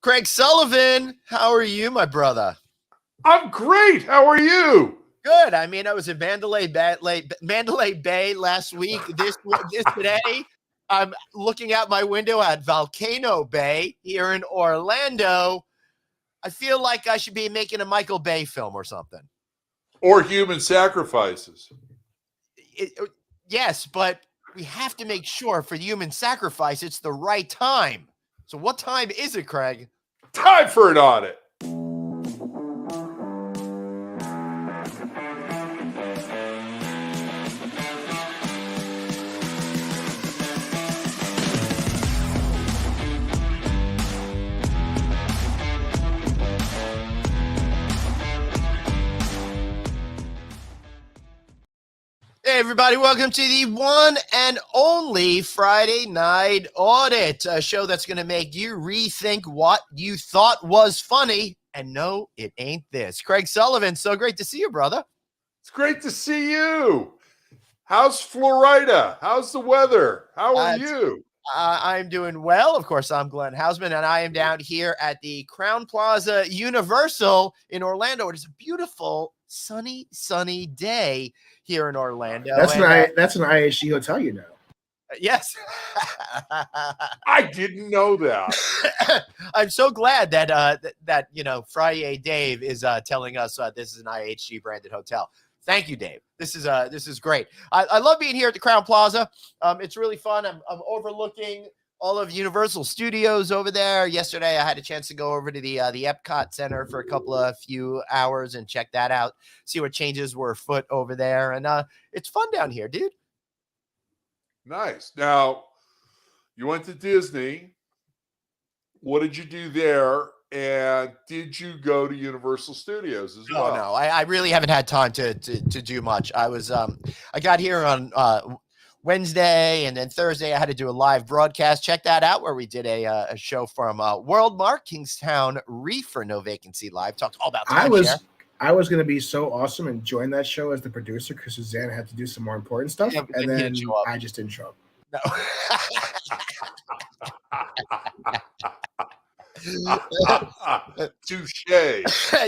Craig Sullivan, how are you, my brother? I'm great. How are you? Good. I mean, I was in Mandalay Bay last week. This today, I'm looking out my window at Volcano Bay here in Orlando. I feel like I should be making a Michael Bay film or something. Or human sacrifices. Yes, but we have to make sure for the human sacrifice it's the right time. So what time is it, Craig? Time for an audit. Hey, everybody, welcome to the one and only Friday Night Audit, a show that's going to make you rethink what you thought was funny. And no, it ain't this. Craig Sullivan, so great to see you, brother. It's great to see you. How's Florida? How's the weather? How are you? I'm doing well. Of course, I'm Glenn Hausman, and I am down here at the Crown Plaza Universal in Orlando. It is a beautiful, sunny day here in Orlando. That's an IHG hotel, you know. Yes. I didn't know that. I'm so glad that Friday Dave is telling us this is an IHG branded hotel. Thank you, Dave. This is great. I love being here at the Crown Plaza. It's really fun. I'm overlooking all of Universal Studios over there. Yesterday, I had a chance to go over to the Epcot Center for a few hours and check that out, see what changes were afoot over there. And it's fun down here, dude. Nice. Now, you went to Disney. What did you do there? And did you go to Universal Studios as well? No. I really haven't had time to do much. I got here on Wednesday, and then Thursday I had to do a live broadcast. Check that out, where we did a show from Worldmark Kingstown Reefer No Vacancy Live. Talked all about timeshare. I was going to be so awesome and join that show as the producer because Suzanne had to do some more important stuff, and then I just didn't show up. No. Touche.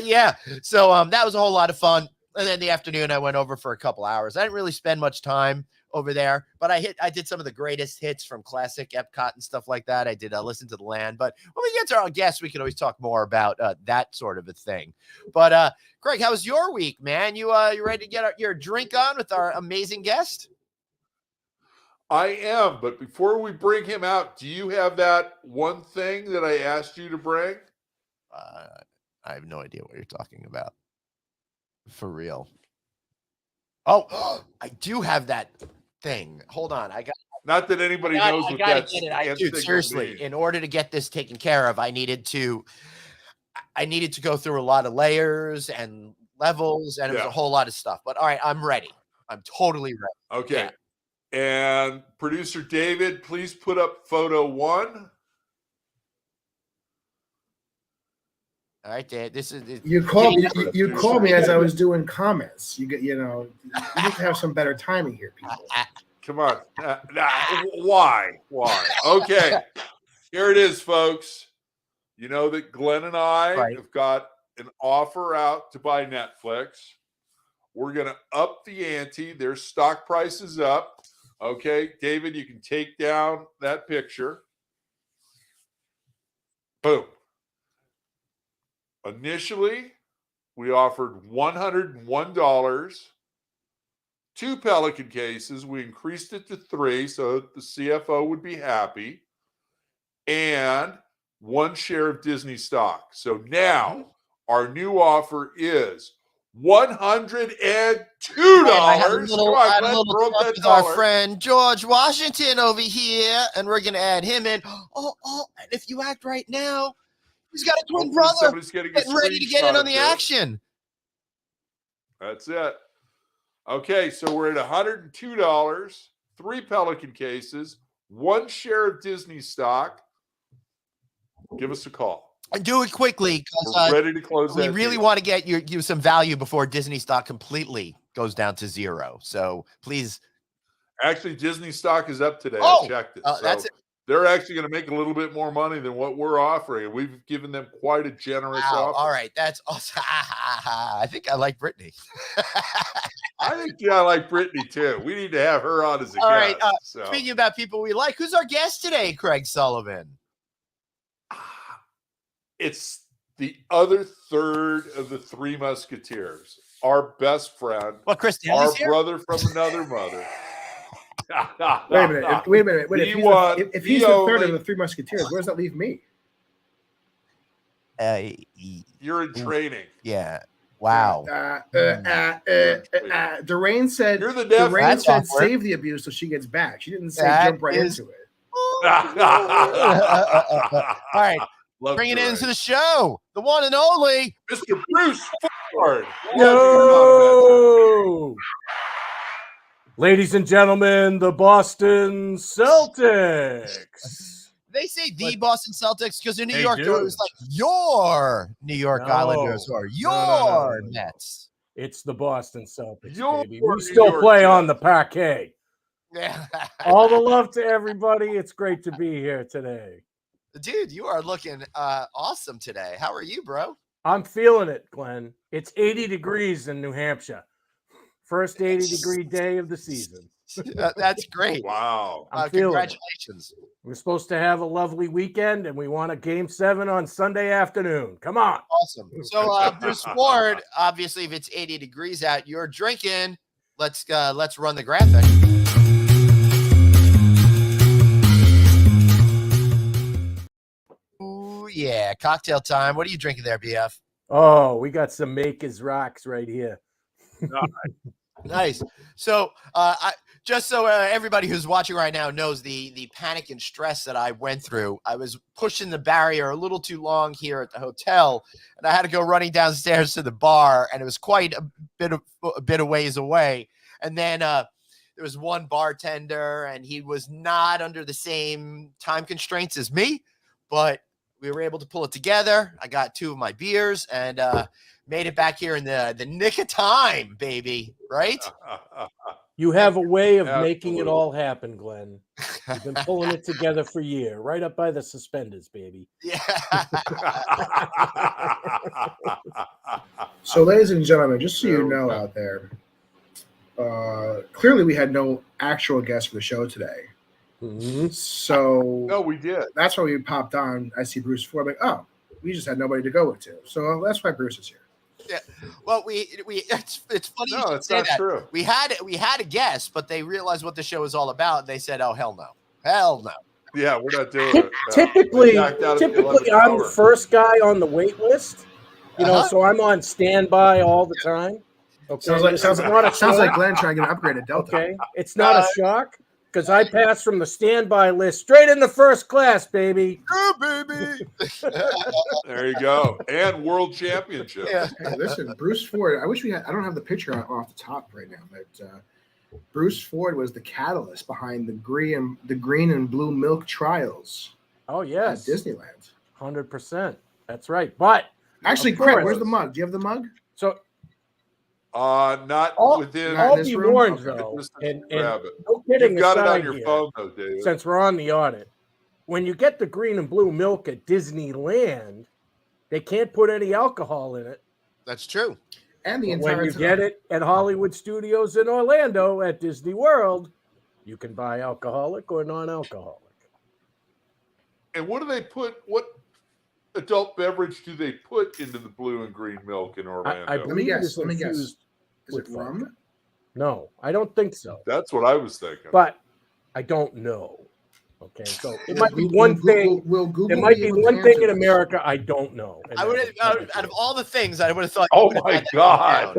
Yeah. So that was a whole lot of fun. And then the afternoon I went over for a couple hours. I didn't really spend much time over there, but I did some of the greatest hits from classic Epcot and stuff like that. I did Listen to the Land, but when we get to our guests, we can always talk more about that sort of a thing. But Craig, how was your week, man? You ready to get your drink on with our amazing guest? I am, but before we bring him out, do you have that one thing that I asked you to bring? I have no idea what you're talking about. For real. Oh, I do have that thing. Hold on. Not that anybody knows what that's. Dude, seriously, in order to get this taken care of, I needed to go through a lot of layers and levels, and it was a whole lot of stuff. But all right, I'm ready. I'm totally ready. Okay. Yeah. And producer David, please put up photo 1. All right, Dave. This is you called me as I was doing comments. You need to have some better timing here, people. Come on. Why? Okay. Here it is, folks. You know that Glenn and I have got an offer out to buy Netflix. We're going to up the ante. Their stock price is up. Okay, David, you can take down that picture. Boom. Initially, we offered $101, 2 Pelican cases. We increased it to 3 so the CFO would be happy, and 1 share of Disney stock. So now our new offer is $102. I had a little talk with our friend George Washington over here, and we're going to add him in. Oh, and if you act right now, he's got a twin brother getting ready to get in on the action. That's it. Okay, so we're at $102, 3 Pelican cases, 1 share of Disney stock. Give us a call. And do it quickly, because ready to close. We really want to get you some value before Disney stock completely goes down to 0. So please. Actually, Disney stock is up today. I checked it. That's it. they're actually going to make a little bit more money than what we're offering. And we've given them quite a generous offer. All right. That's awesome. I think I like Brittany. I think I like Brittany too. We need to have her on as a guest. All right. Speaking about people we like, who's our guest today, Craig Sullivan? It's the other third of the Three Musketeers. Our best friend. What, Chris our here? brother from another mother. Wait a minute. If he's the third of the Three Musketeers, where does that leave me? You're in training. Yeah. Wow. Doreen said, "You're the nephew." Doreen said, "Save the abuse so she gets back." She didn't say jump right into it. All right. Bring it into the show, the one and only Mr. Bruce Ford. Yo! Ladies and gentlemen, the Boston Celtics. They say the Boston Celtics because in New York, it was like your New York Islanders or your Mets. It's the Boston Celtics, baby. We still play on the parquet. Yeah. All the love to everybody. It's great to be here today. Dude, you are looking awesome today. How are you, bro? I'm feeling it, Glenn. It's 80 degrees in New Hampshire. First 80-degree day of the season. That's great. Wow. Congratulations. We're supposed to have a lovely weekend, and we want a Game 7 on Sunday afternoon. Come on. Awesome. So, Bruce Ward, obviously, if it's 80 degrees out, you're drinking. Let's run the graphic. Ooh, yeah. Cocktail time. What are you drinking there, BF? Oh, we got some Maker's Rocks right here. Nice. So, just so everybody who's watching right now knows the panic and stress that I went through, I was pushing the barrier a little too long here at the hotel, and I had to go running downstairs to the bar, and it was quite a bit of ways away. And then there was one bartender, and he was not under the same time constraints as me, but we were able to pull it together. I got 2 of my beers and made it back here in the nick of time, baby. Right? You have a way of making it all happen, Glenn. You've been pulling it together for years, right up by the suspenders, baby. Yeah. So, ladies and gentlemen, just so you know out there, clearly we had no actual guest for the show today. Mm-hmm. So no, we did. That's why we popped on. I see Bruce Ford. Like, oh, we just had nobody to go with. So that's why Bruce is here. Yeah. Well, it's funny. No, it's not true. We had a guest, but they realized what the show is all about, and they said, "Oh, hell no." Yeah, we're not doing it. Typically, I'm the first guy on the wait list. You know, so I'm on standby all the time. Okay, sounds like Glenn trying to get an upgrade at Delta. Okay, it's not a shock. Because I passed from the standby list straight in the first class, baby. Oh, baby. There you go. And world championship. Yeah. Hey, listen, Bruce Ford, I don't have the picture off the top right now, but Bruce Ford was the catalyst behind the green and blue milk trials. Oh, yes. At Disneyland. 100%. That's right. But actually, Craig, where's the mug? Do you have the mug? So not within. I'll be warned, though. And no kidding, you've got it on your phone, though, David. Since we're on the audit, when you get the green and blue milk at Disneyland, they can't put any alcohol in it. That's true. And when you get it at Hollywood Studios in Orlando at Disney World, you can buy alcoholic or non-alcoholic. And what do they put? What adult beverage do they put into the blue and green milk in Orlando? I believe let me guess. Is it rum? No, I don't think so. That's what I was thinking. But I don't know. Okay, so it might be one thing. There might be one thing in America I don't know. I would have, out of all the things, I would have thought. Oh my God!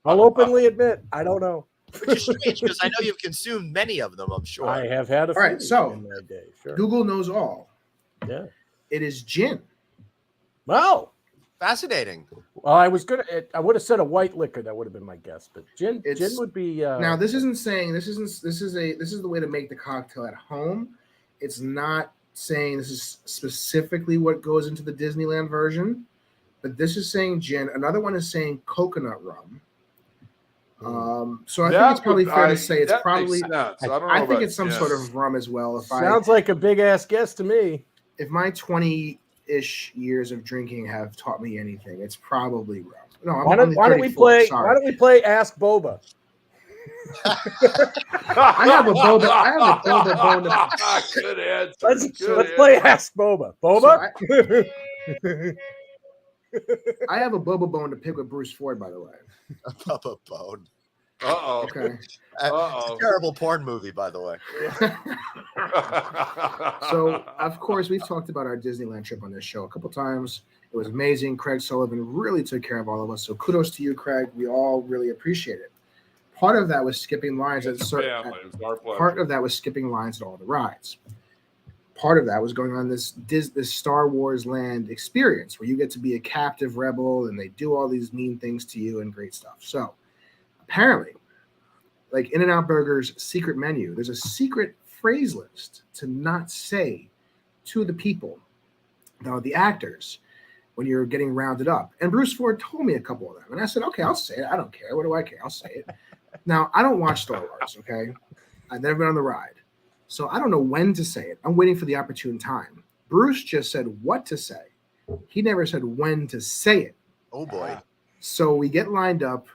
I'll openly admit I don't know. Which is strange because I know you've consumed many of them. I'm sure. I have had a few. All right, so in my day. Sure. Google knows all. Yeah. It is gin. Wow. Fascinating. Well, I would have said a white liquor. That would have been my guess, but gin would be. Now, this is the way to make the cocktail at home. It's not saying this is specifically what goes into the Disneyland version, but this is saying gin. Another one is saying coconut rum. So I think it's probably fair to say it's probably. I think it's some sort gin. of rum as well. Sounds like a big ass guess to me. If my 20-ish years of drinking have taught me anything, it's probably rum. No, why don't we play? Sorry. Why don't we play Ask Boba? I have a boba bone. Good answer. Let's play Ask Boba. Boba. So I have a boba bone to pick with Bruce Ford, by the way. A Bubba Bone. Uh-oh. Okay. It's a terrible porn movie, by the way. So, of course, we've talked about our Disneyland trip on this show a couple times. It was amazing. Craig Sullivan really took care of all of us. So kudos to you, Craig. We all really appreciate it. Part of that was skipping lines at certain. Part of that was skipping lines at all the rides. Part of that was going on this Star Wars Land experience where you get to be a captive rebel and they do all these mean things to you and great stuff. So apparently, like In-N-Out Burger's secret menu, there's a secret phrase list to not say to the people, the actors, when you're getting rounded up. And Bruce Ford told me a couple of them. And I said, okay, I'll say it. I don't care. What do I care? I'll say it. Now, I don't watch Star Wars, okay? I've never been on the ride. So I don't know when to say it. I'm waiting for the opportune time. Bruce just said what to say. He never said when to say it. Oh, boy. So we get lined up.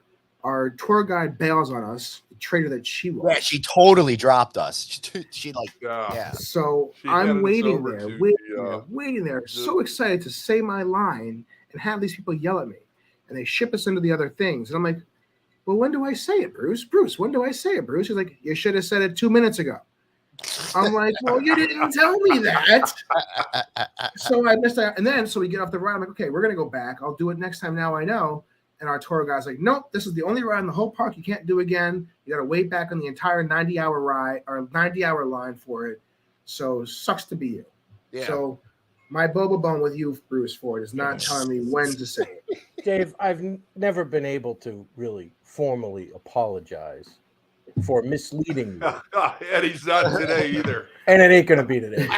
Our tour guide bails on us, the traitor that she was. Yeah, she totally dropped us. She yeah. So I'm waiting there, waiting there, so excited to say my line and have these people yell at me. And they ship us into the other things. And I'm like, well, when do I say it, Bruce? Bruce, when do I say it, Bruce? He's like, you should have said it 2 minutes ago. I'm like, well, you didn't tell me that. So I missed out. And then, so we get off the ride. I'm like, okay, we're going to go back. I'll do it next time. Now I know. And our tour guide's like, nope, this is the only ride in the whole park you can't do again. You got to wait back on the entire 90-hour ride or 90-hour line for it. So sucks to be you. Yeah. So my boba bone with you, Bruce Ford, is not telling me when to say it. Dave, I've never been able to really formally apologize for misleading you. And he's not today either. And it ain't going to be today.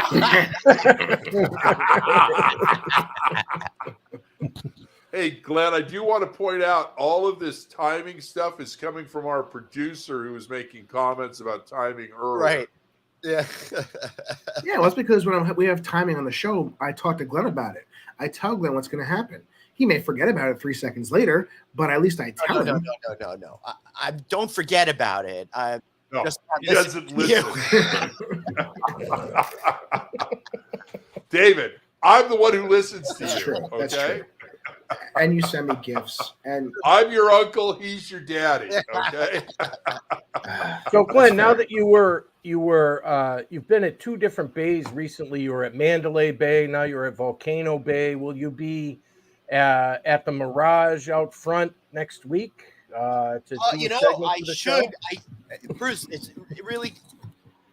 Hey, Glenn, I do want to point out all of this timing stuff is coming from our producer who was making comments about timing earlier. Right. Yeah. Yeah, well, that's because when we have timing on the show, I talk to Glenn about it. I tell Glenn what's going to happen. He may forget about it 3 seconds later, but at least I tell him. No. I don't forget about it. No, he doesn't listen. David, I'm the one who listens to you. True. Okay. That's true. And you send me gifts. And I'm your uncle. He's your daddy. Okay. So, Glenn, now that you've been at 2 different bays recently. You were at Mandalay Bay. Now you're at Volcano Bay. Will you be at the Mirage out front next week? I should. Bruce, it's really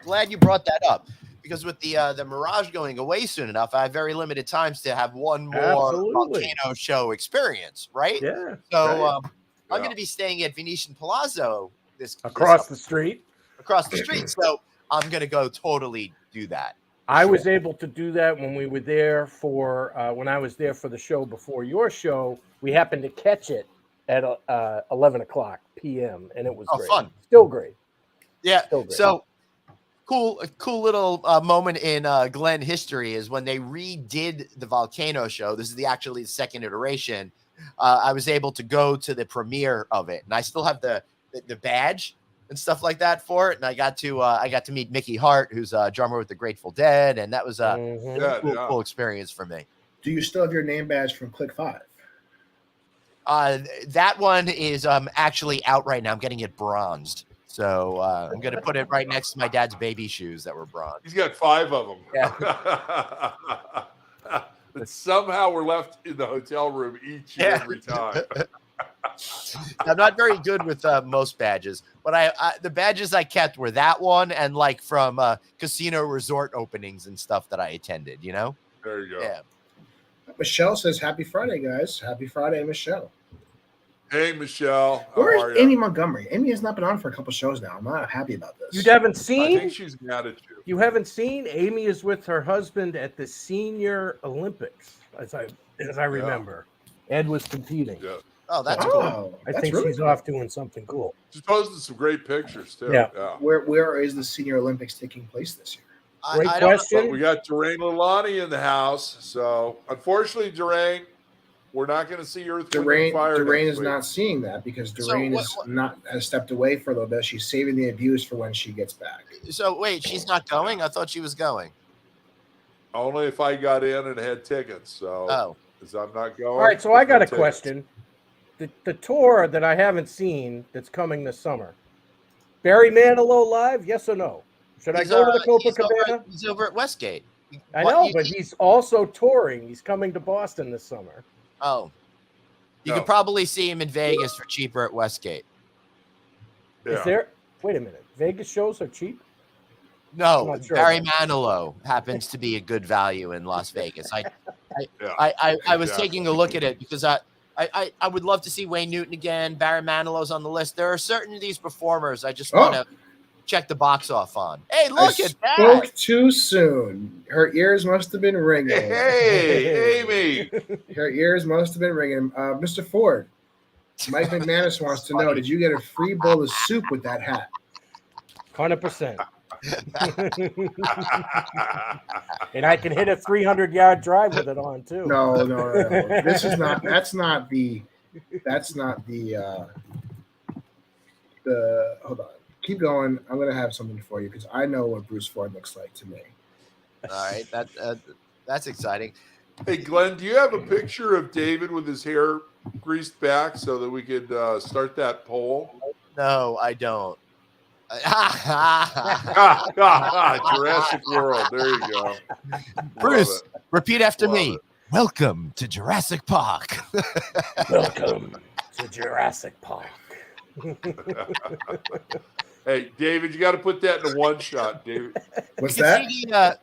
glad you brought that up. Because with the Mirage going away soon enough, I have very limited times to have one more Volcano show experience, right? Yeah. So I'm going to be staying at Venetian Palazzo across the street. Across the street. So I'm going to go totally do that. I was able to do that when we were there for when I was there for the show before your show. We happened to catch it at 11 o'clock p.m. and it was great. Fun. Still great. Yeah. Still great. So. A cool little moment in Glenn history is when they redid the Volcano show. This is actually the second iteration. I was able to go to the premiere of it, and I still have the badge and stuff like that for it. And I got to meet Mickey Hart, who's a drummer with the Grateful Dead, and that was a cool experience for me. Do you still have your name badge from Click 5? That one is actually out right now. I'm getting it bronzed. So I'm going to put it right next to my dad's baby shoes that were bronze. He's got 5 of them. Yeah. But somehow we're left in the hotel room each and every time. I'm not very good with most badges, but the badges I kept were that one and like from casino resort openings and stuff that I attended, you know? There you go. Yeah. Michelle says, happy Friday, guys. Happy Friday, Michelle. Hey, Michelle. Where's Amy Montgomery? Amy has not been on for a couple shows now. I'm not happy about this. You haven't seen? I think she's mad at you. You haven't seen? Amy is with her husband at the Senior Olympics, as I remember. Ed was competing. Yeah. Oh, that's So, cool. I That's think really she's cool. off doing something cool. She's posted some great pictures too. Yeah. Where is the Senior Olympics taking place this year? Great I don't know. question. But we got Durain Lalani in the house. So unfortunately, Durain, we're not going to see Earth, Wind, and Fire. Durain next is week. not seeing that because So Durain what- is not has stepped away for a little bit. She's saving the abuse for when she gets back. So wait, she's not going? I thought she was going. Only if I got in and had tickets. So Oh, as I'm not going. All right, so there's I got no a tickets. question. The tour that I haven't seen that's coming this summer. Barry Manilow live? Yes or no? Should I he's, go to the he's over, Copacabana? he's over at Westgate. I What, know, you- but he's also touring. He's coming to Boston this summer. Oh, you No. could probably see him in Vegas for cheaper at Westgate. Yeah. Is there? Wait a minute. Vegas shows are cheap. No, I'm not sure Barry about Manilow happens to be a good value in Las Vegas. I was exactly. taking a look at it because I would love to see Wayne Newton again. Barry Manilow's on the list. There are certain of these performers I just want to check the box off on. Hey, look at that! Spoke too soon. Her ears must have been ringing. Hey, Amy. Her ears must have been ringing. Mr. Ford, Mike McManus wants to know: did you get a free bowl of soup with that hat? 100%. And I can hit a 300-yard drive with it on too. No. This is not. That's not the. Hold on. Keep going. I'm gonna have something for you because I know what Bruce Ford looks like to me. All right, that's exciting. Hey, Glenn, do you have a picture of David with his hair greased back so that we could start that poll? No, I don't. Jurassic World. There you go. Bruce, repeat after Love me. it. Welcome to Jurassic Park. Welcome to Jurassic Park. Hey, David, you got to put that in a one shot, David. What's You that? can see the,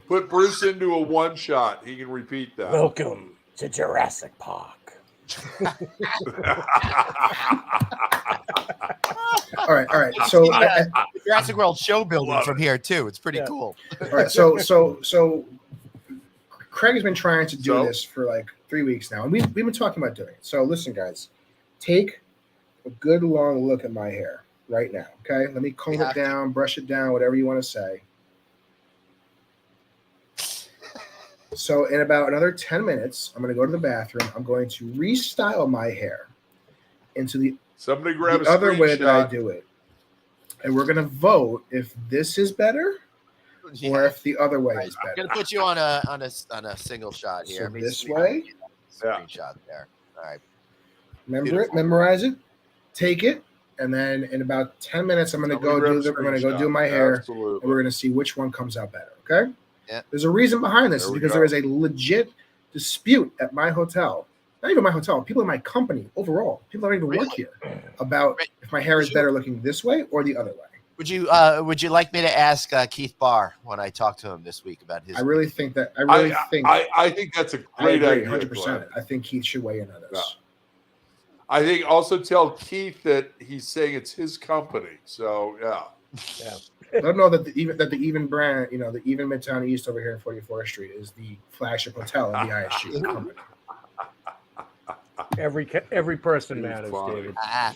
Put Bruce into a one shot. He can repeat that. Welcome to Jurassic Park. All right. So, Jurassic World show building Love from here too. It's pretty cool. all right. So, Craig has been trying to do So? this for like 3 weeks now, and we've been talking about doing it. So, listen, guys, take a good long look at my hair right now. Okay, let me comb it down, brush it down, whatever you want to say. So, in about another 10 minutes, I'm going to go to the bathroom. I'm going to restyle my hair into the Somebody grab the a other way that I screenshot. do it, and we're going to vote if this is better or if the other way is I'm better. gonna put you on a single shot here. So Let me this see. way? Screenshot there. All right. Remember Beautiful. it, memorize it, take it, and then in about 10 minutes, I'm going to Somebody go grab do a the, I'm going to go screenshot. do my hair, and Absolutely. we're going to see which one comes out better. Okay? Yeah. There's a reason behind this There is we because go. there is a legit dispute at my hotel. Not even my hotel, people in my company overall, people that don't even work here, about if my hair is better looking this way or the other way. Would you like me to ask Keith Barr when I talk to him this week about his? I really think that. I think that's a great idea. 100%. Glenn. I think Keith should weigh in on this. I think also tell Keith that he's saying it's his company. So yeah. Let them know that the Even brand, the Even Midtown East over here in 44th Street is the flagship hotel of the ISG company. Every person matters, Funny. David. Ah,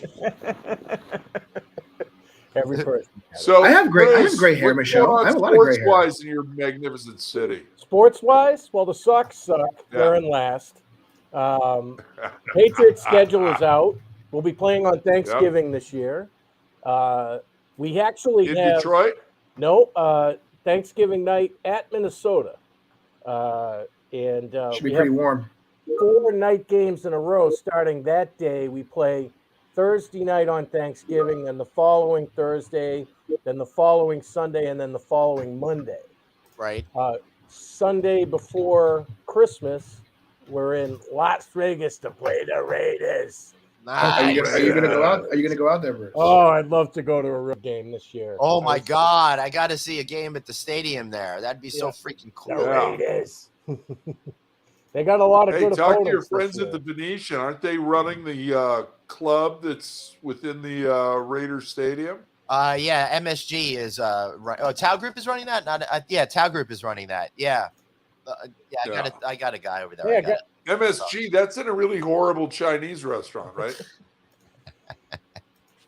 Every person matters. So I have gray Bruce, hair, what's Michelle. going on I have a lot of gray hair. sports-wise in your magnificent city. Sports-wise, well, the Sox suck. Yeah. They're in last. Patriots schedule is out. We'll be playing on Thanksgiving this year. We actually In have Detroit? Thanksgiving night at Minnesota, and Should be we pretty have warm. 4 night games in a row. Starting that day, we play Thursday night on Thanksgiving, then the following Thursday, then the following Sunday, and then the following Monday. right. Sunday before Christmas, we're in Las Vegas to play the Raiders. Are you Nice. gonna go out? Are you gonna go out there, Bruce? Oh, I'd love to go to a real game this year. Oh my God! I got to see a game at the stadium there. That'd be so freaking The cool. Yeah. Raiders. They got a lot of Hey, good talk to opponents your this friends year. at the Venetian. Aren't they running the club that's within the Raiders Stadium? Yeah, MSG is right. Oh, Tau Group is running that. Not yeah, Tau Group is running that. Yeah, I got a guy over there. Yeah, I got MSG, that's in a really horrible Chinese restaurant, right?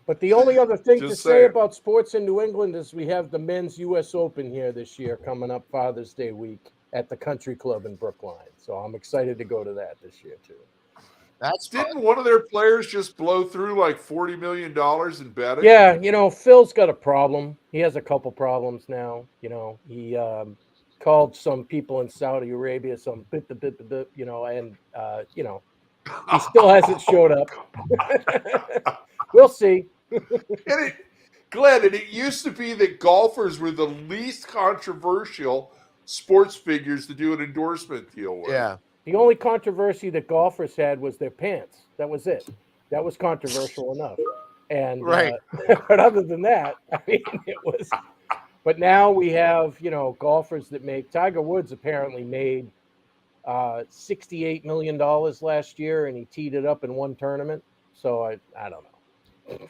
But the only other thing to Just say saying. about sports in New England is we have the men's U.S. Open here this year coming up Father's Day week at the Country Club in Brookline. So I'm excited to go to that this year too. Didn't one of their players just blow through like $40 million in betting? Yeah, you know, Phil's got a problem. He has a couple problems now. You know, he called some people in Saudi Arabia some you know, and you know, he still hasn't showed up. We'll see. Glenn, and it used to be that golfers were the least controversial sports figures to do an endorsement deal with. Yeah. The only controversy that golfers had was their pants. That was it. That was controversial enough. And Right. But other than that, I mean, it was. But now we have, you know, golfers that make. Tiger Woods apparently made $68 million last year, and he teed it up in one tournament. So I don't know.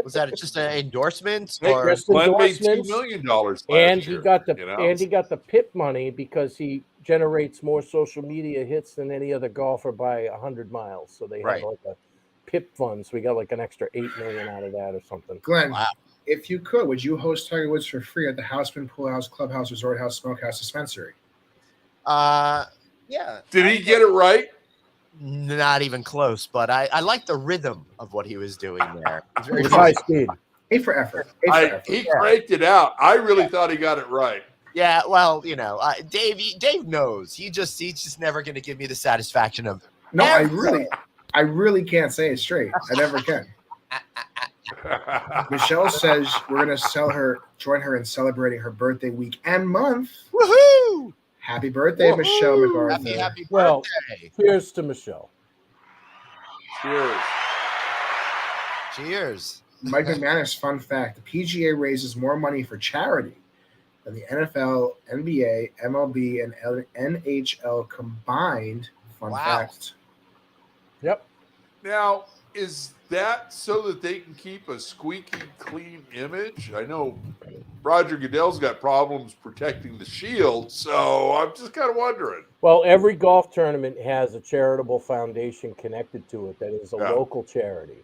Was that just an endorsement? Hey, Or Glenn made $2 million last and he year, got the you know? and he got the PIP money because he generates more social media hits than any other golfer by 100 miles. So they have Right. like a PIP fund. So we got like an extra $8 million out of that or something. Glenn, Wow. if you could, would you host Tiger Woods for free at the Houseman Pool House, Clubhouse, Resort House, Smokehouse, Dispensary? yeah. Did he get it right? Not even close, but I like the rhythm of what he was doing there. It's very It was high fun. speed. A for effort. A for effort. He cranked it out. I really thought he got it right. Yeah, well, you know, Dave knows. He's just never going to give me the satisfaction of. No, I really can't say it straight. I never can. Michelle says we're going to join her in celebrating her birthday week and month. Woohoo! Happy birthday, Woohoo! Michelle McArthur. Happy Well, birthday. cheers to Michelle. Cheers. Cheers. Mike McManus, fun fact: the PGA raises more money for charity than the NFL, NBA, MLB, and NHL combined. Fun Wow. fact. Yep. Now, is that so that they can keep a squeaky clean image? I know Roger Goodell's got problems protecting the shield, so I'm just kind of wondering. Well, every golf tournament has a charitable foundation connected to it that is a local charity.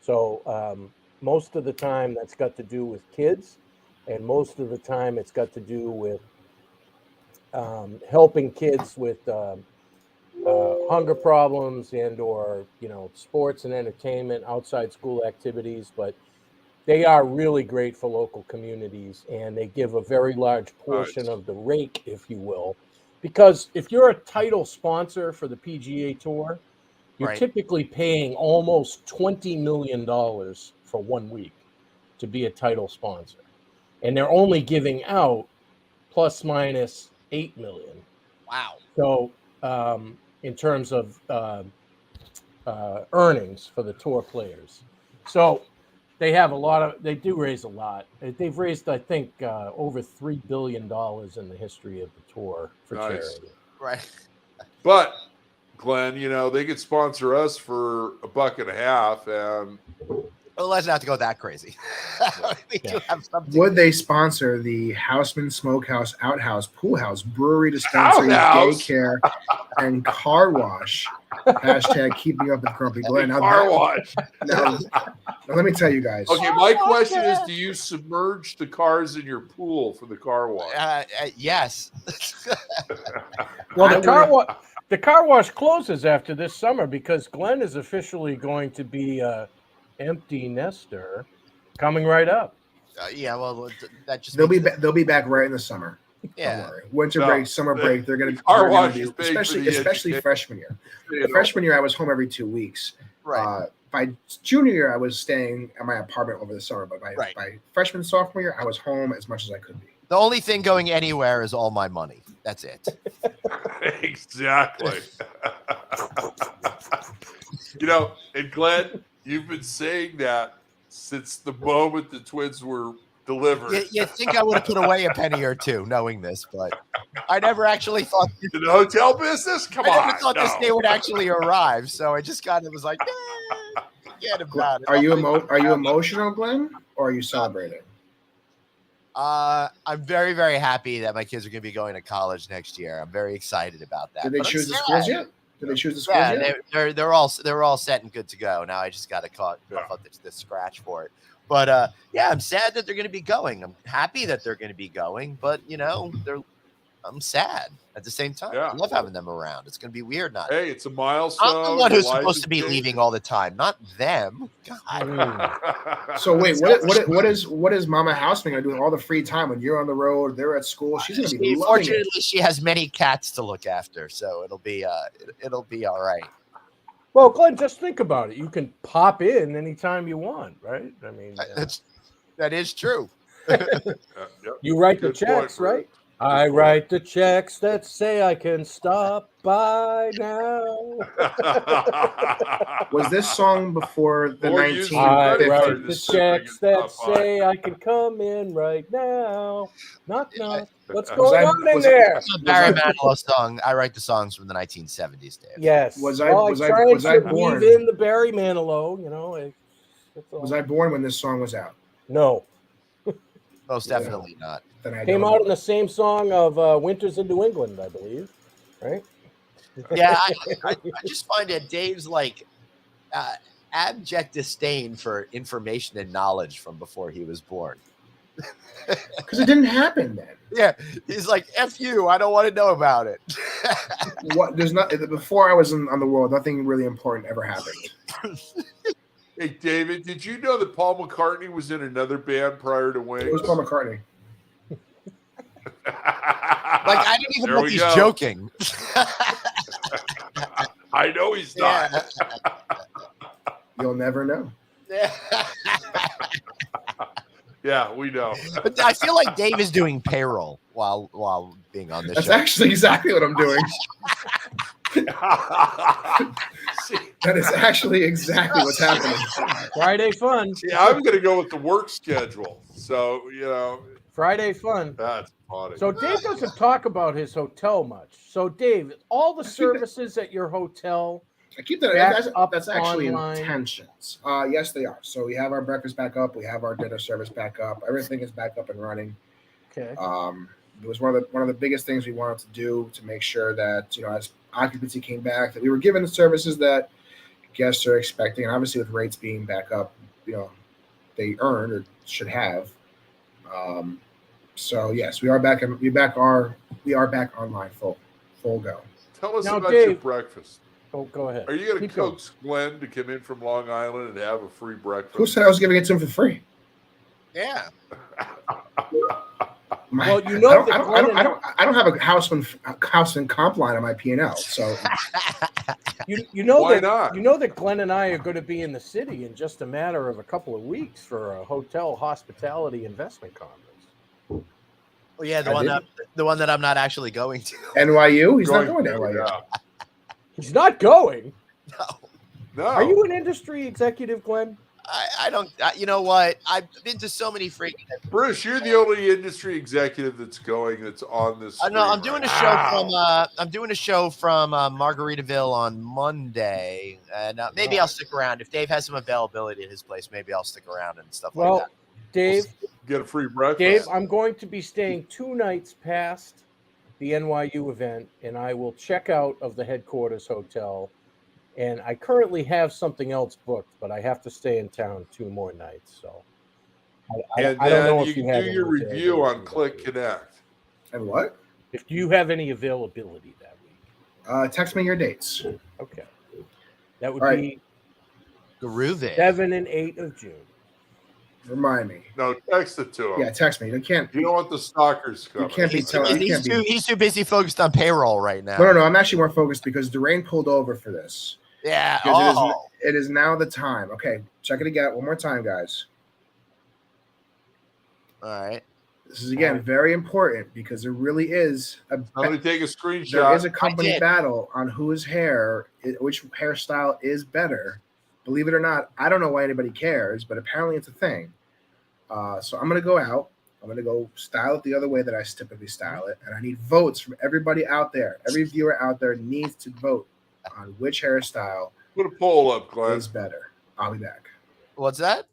So most of the time that's got to do with kids, and most of the time it's got to do with helping kids with hunger problems or, you know, sports and entertainment, outside school activities. But they are really great for local communities, and they give a very large portion of the rake, if you will. Because if you're a title sponsor for the PGA Tour, you're typically paying almost $20 million for 1 week to be a title sponsor. And they're only giving out plus minus $8 million. Wow. So in terms of earnings for the tour players. So they have they do raise a lot. They've raised, I think, over $3 billion in the history of the tour for charity. Right. But Glenn, you know, they could sponsor us for $1.50, and Well, let's not have to go that crazy. We do have something. Would they sponsor the Houseman Smokehouse, Outhouse, Pool House, Brewery, Dispensary, Outhouse. Daycare, and Car Wash? Hashtag keep me up with Grumpy Glenn. Now, car wash. now, let me tell you guys. Okay, my question is: do you submerge the cars in your pool for the car wash? Yes. Well, the car wash closes after this summer because Glenn is officially going to be empty nester coming right up. Yeah, well, that just They'll be back right in the summer. Yeah. Don't worry. Winter break, summer break. They're gonna Car be, wash is paid for the especially education. freshman year. The freshman year, I was home every 2 weeks. Right. By junior year, I was staying at my apartment over the summer. But by freshman, sophomore year, I was home as much as I could be. The only thing going anywhere is all my money. That's it. Exactly. You know, and Glenn, you've been saying that since the moment the twins were delivered. You think I would have put away a penny or two knowing this, but I never actually thought In the hotel business? Come on. I never thought this no. day would actually arrive. So I just kind of was like, forget about it. Are you emotional, Glenn, or are you celebrating? I'm very, very happy that my kids are going to be going to college next year. I'm very excited about that. Did they But I'm choose the sad. schools yet? Did they choose the schools Yeah, yet? they're all set and good to go. Now I just got to cough up the scratch for it. But yeah, I'm sad that they're going to be going. I'm happy that they're going to be going, but I'm sad at the same time. I love having them around. It's going to be weird not. Hey, it's a milestone. I'm the one who's supposed to be leaving all the time, not them. God. So wait, what is Mama Houseman gonna do with all the free time when you're on the road? They're at school. She's gonna be loving fortunately, it. she has many cats to look after, so it'll be all right. Well, Glenn, just think about it. You can pop in anytime you want, right? I mean, that is true. You write the checks, right? I write the checks that say I can stop by now. Was this song before the 1950s? I write the checks that say I can come in right now. Knock, knock. What's going on in there? It's a Barry Manilow song. I write the songs from the 1970s, Dave. Yes. Was I born? Weave in the Barry Manilow, Was I born when this song was out? No. Most definitely not. Came out in the same song of Winters in New England, I believe, right? Yeah, I just find that Dave's abject disdain for information and knowledge from before he was born. Because it didn't happen then. Yeah, he's like, F you, I don't want to know about it. Before I was on the world, nothing really important ever happened. Hey, David, did you know that Paul McCartney was in another band prior to Wings? It was Paul McCartney. I didn't even know he's joking. I know he's not. You'll never know. Yeah, we know. But I feel like Dave is doing payroll while being on this show. That's actually exactly what I'm doing. That is actually exactly what's happening. Friday fun. Yeah, I'm going to go with the work schedule. So, Friday fun. That's funny. So Dave doesn't talk about his hotel much. So Dave, all the services at your hotel, I keep that. That's actually online. Intentions. Yes, they are. So we have our breakfast back up. We have our dinner service back up. Everything is back up and running. Okay. It was one of the biggest things we wanted to do to make sure that as occupancy came back, that we were given the services that guests are expecting, and obviously with rates being back up, they earned or should have. So yes, we are back and we are back online full go. Tell us now, about Dave, your breakfast. Oh, go ahead. Are you going to coax Glenn to come in from Long Island and have a free breakfast? Who said I was giving it to him for free? Yeah. Well, I don't have a house and comp line on my P&L. So Why not? You know that Glenn and I are going to be in the city in just a matter of a couple of weeks for a hotel hospitality investment conference. Well, yeah, the one that I'm not actually going to. NYU? He's not going to NYU. Yeah. He's not going. No. Are you an industry executive, Glenn? I don't. You know what? I've been to so many freaking. Bruce, you're the only industry executive that's on this. No, I'm doing a show from. I'm doing a show from Margaritaville on Monday, and maybe I'll stick around if Dave has some availability at his place. Maybe I'll stick around and stuff like that. Dave, get a free breakfast. Dave, I'm going to be staying 2 nights past the NYU event, and I will check out of the headquarters hotel. And I currently have something else booked, but I have to stay in town 2 more nights. So I don't know if you can do your review on Click Connect. And what? If you have any availability that week. Text me your dates. Okay. That would be groovy. 7 and 8 of June. Remind me. No, text it to him. Yeah, text me. You don't want the stalkers coming. You can't be telling. He's too busy focused on payroll right now. No. I'm actually more focused because Durain pulled over for this. Yeah. It is now the time. Okay, check it again one more time, guys. All right. This is again very important because there really is I'm going to take a screenshot. There is a company battle on which hairstyle is better. Believe it or not, I don't know why anybody cares, but apparently it's a thing. So I'm going to go out. I'm going to go style it the other way that I typically style it. And I need votes from everybody out there. Every viewer out there needs to vote on which hairstyle Put a poll up, Glenn. is better. I'll be back. What's that?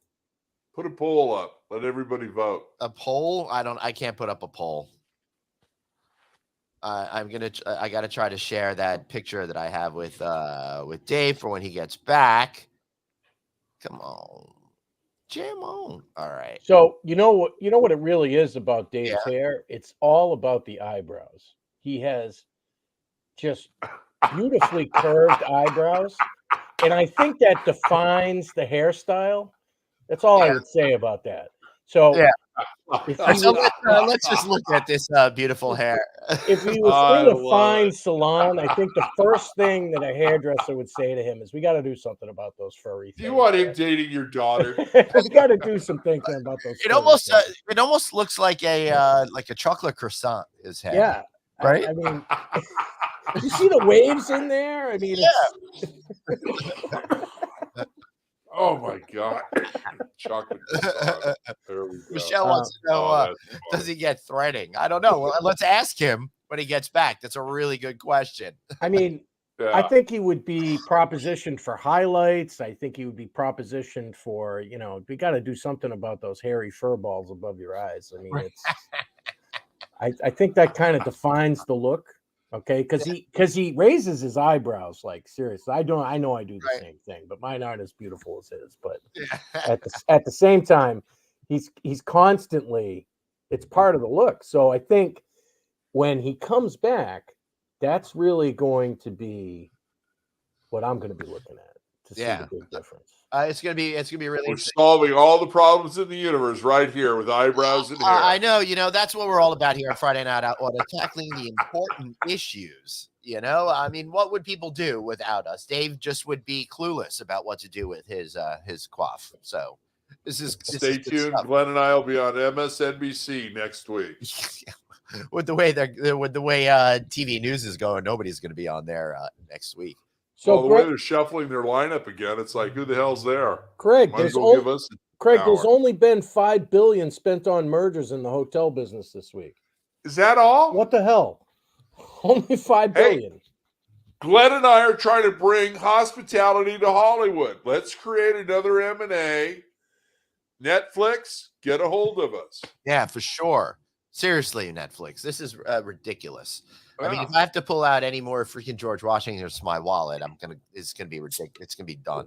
Put a poll up. Let everybody vote. A poll? I can't put up a poll. I gotta try to share that picture that I have with Dave for when he gets back. Come on, jam on. All right. So you know what it really is about Dave's Yeah. hair? It's all about the eyebrows. He has just beautifully curved eyebrows, and I think that defines the hairstyle. That's all I Yeah. would say about that. So Yeah. if All right, he so was let's just look at this beautiful hair. if he was I in a love fine it. salon, I think the first thing that a hairdresser would say to him is, "We got to do something about those furry Do things." you want him dating your daughter? We got to do some thinking about those. It furry almost things. it almost looks like a chocolate croissant. His hair. Yeah, Right? I mean, you see the waves in there? I mean, it's Oh my God. Chocolate croissant. There we go. Michelle wants to know, Oh, that's funny. does he get threading? I don't know. Well, let's ask him when he gets back. That's a really good question. I mean, I Yeah. think he would be propositioned for highlights. I think he would be propositioned for, we got to do something about those hairy fur balls above your eyes. I mean, I think that kind of defines the look. Okay, because he raises his eyebrows, like, seriously. I know I do the Right. same thing, but mine aren't as beautiful as his. But Yeah. at the same time, he's constantly, it's part of the look. So I think when he comes back, that's really going to be what I'm going to be looking at to see Yeah. the big difference. It's gonna be really We're interesting. solving all the problems in the universe right here with eyebrows and hair. I know, that's what we're all about here on Friday Night Out Order, tackling the important issues. I mean, what would people do without us? Dave just would be clueless about what to do with his coif. So Stay is good tuned. stuff. Glenn and I will be on MSNBC next week. With the way TV news is going, nobody's going to be on there next week. So The way they're shuffling their lineup again, it's like, who the hell's there? Craig, Might as well give us there's only been $5 billion spent on mergers in the hotel business this week. Is that all? What the hell? Only $5 billion. Glenn and I are trying to bring hospitality to Hollywood. Let's create another M&A. Netflix, get a hold of us. Yeah, for sure. Seriously, Netflix, this is ridiculous. Yeah. I mean, if I have to pull out any more freaking George Washington or my wallet, it's gonna be ridiculous. It's gonna be done.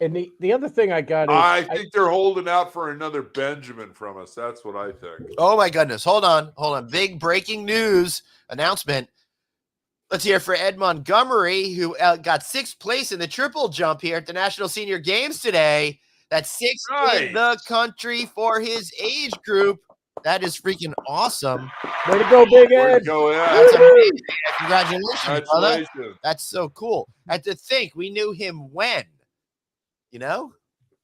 And the other thing I got is I think they're holding out for another Benjamin from us. That's what I think. Oh my goodness! Hold on. Big breaking news announcement. Let's hear for Ed Montgomery, who got 6th place in the triple jump here at the National Senior Games today. That's 6th in the country for his age group. That is freaking awesome. Way to go, Big Ed. Way to go, Ed. That's amazing. Congratulations, brother. That's so cool. And to think, we knew him when?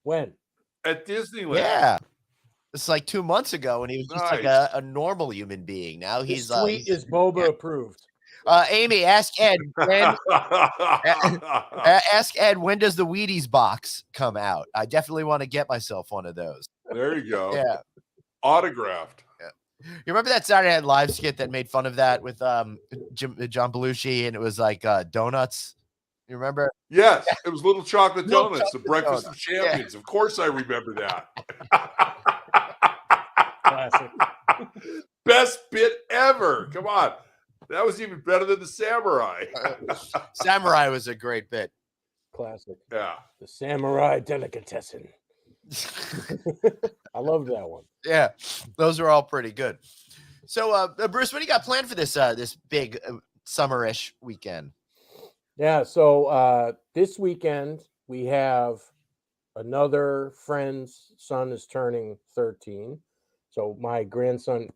When? At Disneyland. Yeah. It's like 2 months ago when he was just like a normal human being. Now he's tweet is Boba approved. Amy, ask Ed when does the Wheaties box come out? I definitely want to get myself one of those. There you go. Yeah. Autographed. Yeah. You remember that Saturday Night Live skit that made fun of that with John Belushi, and it was like donuts? You remember? Yes, it was Little Chocolate Little Donuts, the Breakfast of Champions. Yeah. Of course I remember that. Classic. Best bit ever. Come on. That was even better than the Samurai. Samurai was a great bit. Classic. Yeah. The Samurai Delicatessen. I loved that one. Yeah, those are all pretty good. So, Bruce, what do you got planned for this big summerish weekend? Yeah, so this weekend we have another friend's son is turning 13. So my grandson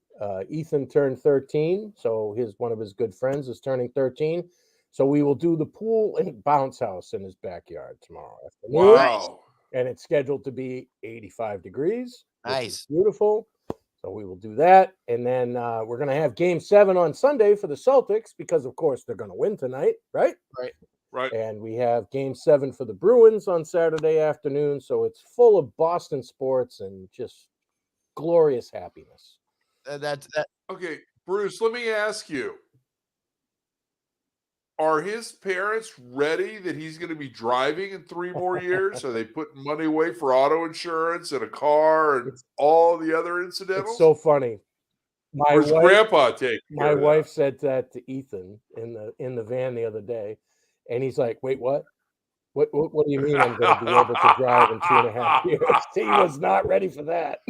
Ethan turned 13. So one of his good friends is turning 13. So we will do the pool and bounce house in his backyard tomorrow afternoon. Wow. And it's scheduled to be 85 degrees. Nice. Beautiful. So we will do that. And then we're going to have game 7 on Sunday for the Celtics because, of course, they're going to win tonight, right? Right. And we have game 7 for the Bruins on Saturday afternoon. So it's full of Boston sports and just glorious happiness. Okay, Bruce, let me ask you. Are his parents ready that he's going to be driving in 3 more years? Are they putting money away for auto insurance and a car and all the other incidentals? It's so funny. My Where's wife, Grandpa take? my wife said that to Ethan in the van the other day, and he's like, "Wait, what? What do you mean I'm going to be able to drive in 2.5 years?" He was not ready for that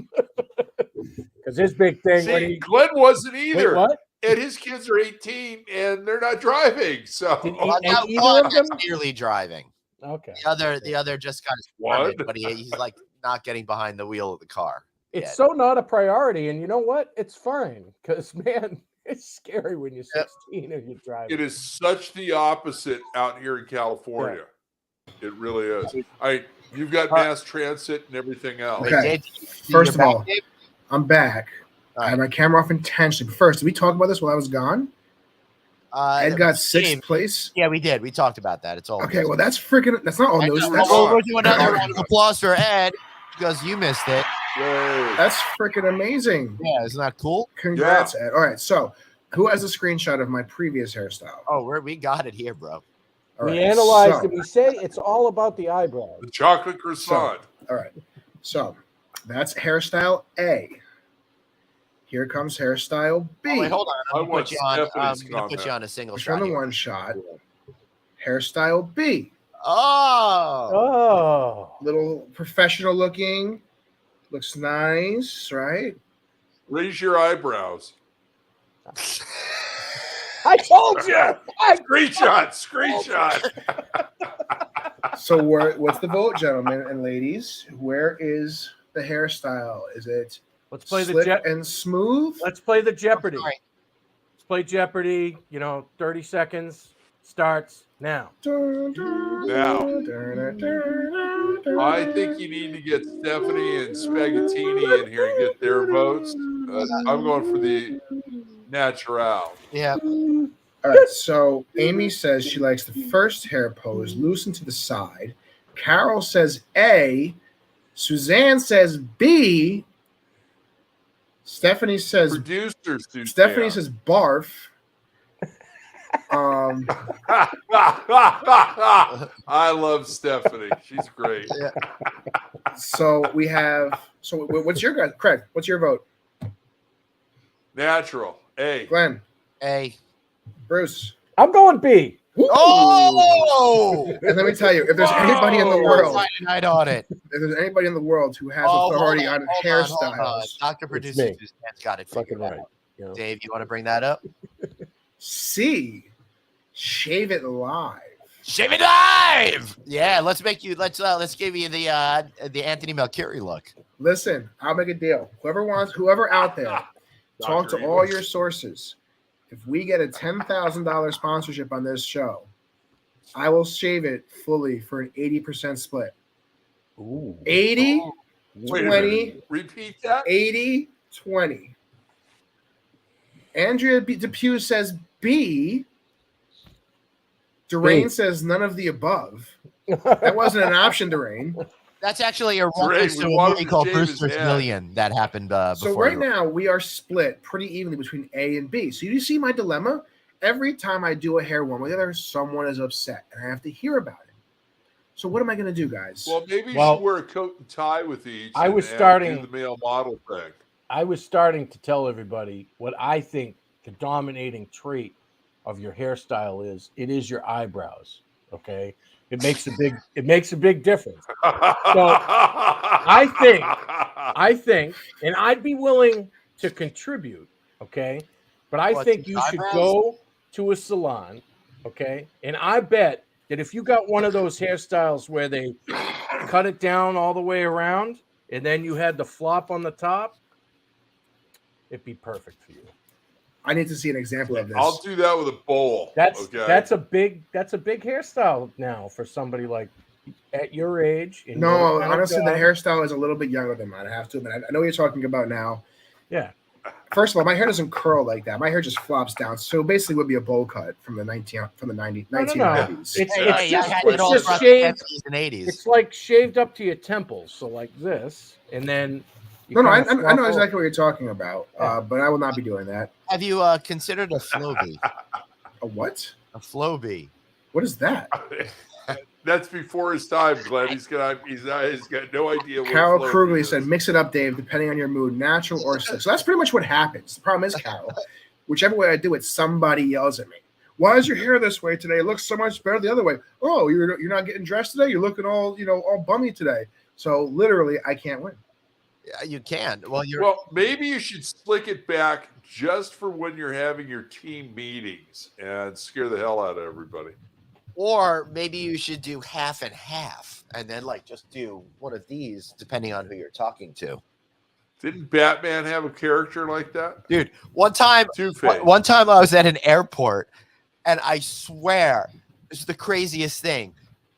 because his big thing when See, he Glenn wasn't wait, either. what? And his kids are 18 and they're not driving. So Did he- Well, and now either one of them? is nearly driving. Okay. The other just got his What? permit, but he's like not getting behind the wheel of the car. It's yet. so not a priority, and you know what? It's fine because man, it's scary when you're 16 and you're driving. it is such the opposite out here in California. It really is. You've got mass transit and everything else. Wait, Okay. Dave, First of you're all, back, Dave? I'm back. All I right. had my camera off intentionally. But first, did we talk about this while I was gone? Ed got sixth place. Yeah, we did. We talked about that. It's all Okay, well that's not all I news. know. That's We'll do another round of applause for Ed because you missed it. Yay. that's freaking amazing. Yeah, isn't that cool? Congrats, Ed. All right, so who has a screenshot of my previous hairstyle? Oh, we got it here, bro. All We right, analyzed so- it. We say it's all about the eyebrows. The chocolate croissant. All right, so that's hairstyle A. Here comes hairstyle B. Oh, wait, hold on. I I'm gonna want put you on. Stephanie's I'm gonna put comment. you on a single Push shot. on the here. one shot. Hairstyle B. Oh, Oh, Little professional looking. Looks nice, right? Raise your eyebrows. I told you. Screenshot. So what's the vote, gentlemen and ladies? Where is the hairstyle? Is it Let's play the slick and smooth? Let's play the Jeopardy. sorry. Let's play Jeopardy. 30 seconds starts now. Now. I think you need to get Stephanie and Spaghettini in here and get their votes. I'm going for the natural. Yeah. All right, so Amy says she likes the first hair pose, loosen to the side. Carol says A. Suzanne says B. Stephanie says Producer Stephanie says barf. I love Stephanie. She's great. So we have. So what's your guys? Craig, what's your vote? Natural. A. Glenn, A. Bruce. I'm going B. Oh! And let me tell you, if there's anybody in the world, Friday night on it. if there's anybody in the world who has Oh, authority hold on hold on. hairstyles, Dr. Producer me. Suzanne's got it Fucking figured right. out. Dave, you want to bring that up? C. Shave it live. Shave it live. Yeah, let's give you the Anthony Melchiori look. Listen, I'll make a deal. Whoever out there, talk to all your sources. If we get a $10,000 sponsorship on this show, I will shave it fully for an 80% split. Ooh. 80, Wait a 20, minute. Repeat that. 80, 20. Andrea Depew says B. Durain says none of the above. That wasn't an option, Durain. That's actually a Dre, reference we to a want movie him to called shave his Brewster's head. Million that happened before. So right now we are split pretty evenly between A and B. So you see my dilemma? Every time I do a hair one or the other, someone is upset, and I have to hear about it. So what am I going to do, guys? Well, maybe you Well, should wear a coat and tie with each. I was and starting- do the male model thing. I was starting to tell everybody what I think the dominating trait of your hairstyle is. It is your eyebrows. Okay, it makes a big difference. I think, and I'd be willing to contribute. Okay, but I think you should go to a salon. Okay, and I bet that if you got one of those hairstyles where they cut it down all the way around and then you had the flop on the top, it'd be perfect for you. I need to see an example of this. I'll do that with a bowl. That's okay? a big hairstyle now for somebody like at your age. and No, your kind of honestly, the job. hairstyle is a little bit younger than mine. I have to admit. I know what you're talking about now. Yeah. First of all, my hair doesn't curl like that. My hair just flops down. So basically, it would be a bowl cut from the 1990s. No. 1990s. It's I just, had it it's all just throughout shaved. the 70s and 80s. It's like shaved up to your temples, so like this, and then. No, I kinda know swap exactly what you're talking about, but I will not be doing that. Have you considered a flow bee? A what? A flow bee. What is that? That's before his time, Glenn. He's got no idea. Carol what Krugly said, "Mix it up, Dave, depending on your mood, natural or slick." So that's pretty much what happens. The problem is, Carol, whichever way I do it, somebody yells at me. Why is your hair this way today? It looks so much better the other way. Oh, you're not getting dressed today. You're looking all all bummy today. So literally, I can't win. Yeah, you can. Well, maybe you should slick it back just for when you're having your team meetings and scare the hell out of everybody. Or maybe you should do half and half, and then just do one of these, depending on who you're talking to. Didn't Batman have a character like that, dude? One time I was at an airport, and I swear this is the craziest thing.